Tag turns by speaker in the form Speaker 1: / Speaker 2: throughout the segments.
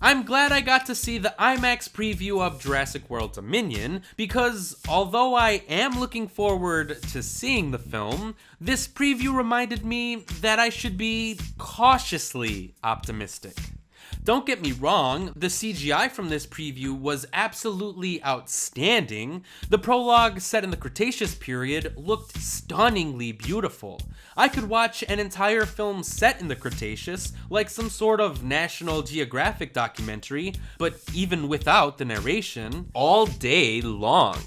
Speaker 1: I'm glad I got to see the IMAX preview of Jurassic World Dominion, because although I am looking forward to seeing the film, this preview reminded me that I should be cautiously optimistic. Don't get me wrong, the CGI from this preview was absolutely outstanding. The prologue, set in the Cretaceous period, looked stunningly beautiful. I could watch an entire film set in the Cretaceous, like some sort of National Geographic documentary, but even without the narration, all day long.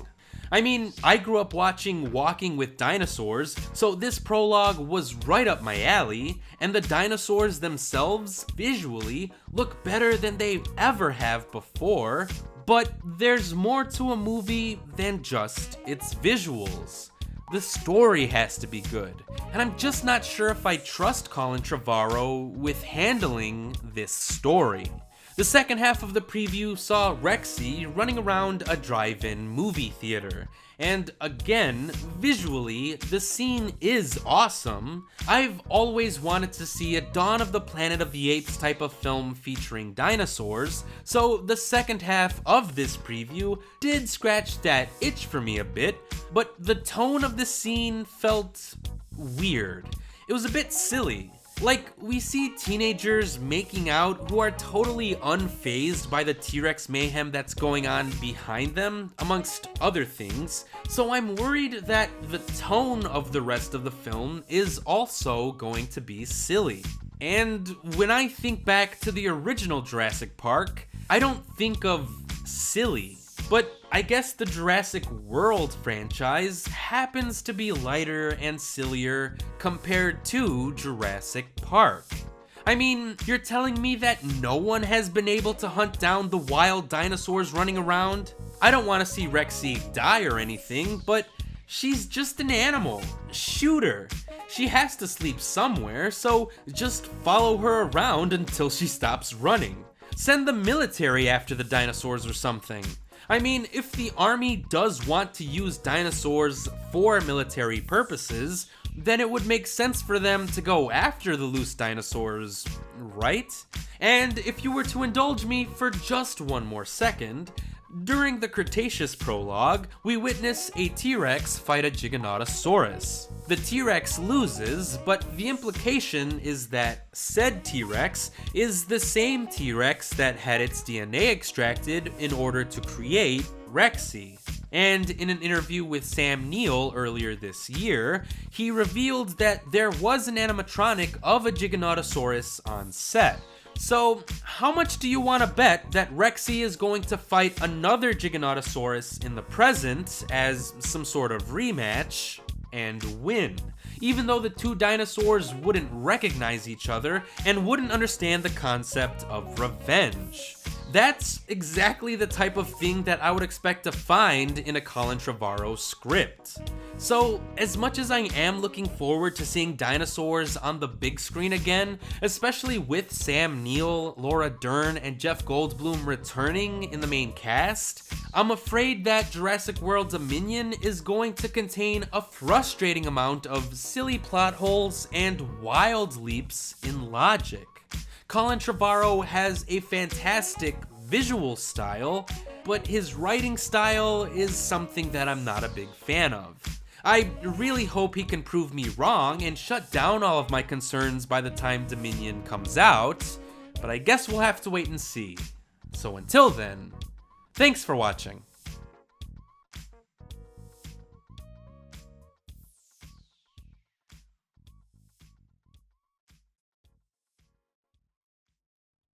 Speaker 1: I mean, I grew up watching Walking with Dinosaurs, so this prologue was right up my alley, and the dinosaurs themselves, visually, look better than they ever have before. But there's more to a movie than just its visuals. The story has to be good, and I'm just not sure if I trust Colin Trevorrow with handling this story. The second half of the preview saw Rexy running around a drive-in movie theater, and again, visually, the scene is awesome. I've always wanted to see a Dawn of the Planet of the Apes type of film featuring dinosaurs, so the second half of this preview did scratch that itch for me a bit, but the tone of the scene felt weird. It was a bit silly. Like, we see teenagers making out who are totally unfazed by the T-Rex mayhem that's going on behind them, amongst other things, so I'm worried that the tone of the rest of the film is also going to be silly. And when I think back to the original Jurassic Park, I don't think of silly. But I guess the Jurassic World franchise happens to be lighter and sillier compared to Jurassic Park. I mean, you're telling me that no one has been able to hunt down the wild dinosaurs running around? I don't want to see Rexy die or anything, but she's just an animal. Shoot her. She has to sleep somewhere, so just follow her around until she stops running. Send the military after the dinosaurs or something. I mean, if the army does want to use dinosaurs for military purposes, then it would make sense for them to go after the loose dinosaurs, right? And if you were to indulge me for just one more second, during the Cretaceous prologue, we witness a T-Rex fight a Giganotosaurus. The T-Rex loses, but the implication is that said T-Rex is the same T-Rex that had its DNA extracted in order to create Rexy. And in an interview with Sam Neill earlier this year, he revealed that there was an animatronic of a Giganotosaurus on set. So, how much do you want to bet that Rexy is going to fight another Giganotosaurus in the present as some sort of rematch and win? Even though the two dinosaurs wouldn't recognize each other and wouldn't understand the concept of revenge. That's exactly the type of thing that I would expect to find in a Colin Trevorrow script. So, as much as I am looking forward to seeing dinosaurs on the big screen again, especially with Sam Neill, Laura Dern, and Jeff Goldblum returning in the main cast, I'm afraid that Jurassic World Dominion is going to contain a frustrating amount of silly plot holes and wild leaps in logic. Colin Trevorrow has a fantastic visual style, but his writing style is something that I'm not a big fan of. I really hope he can prove me wrong and shut down all of my concerns by the time Dominion comes out, but I guess we'll have to wait and see. So until then, thanks for watching.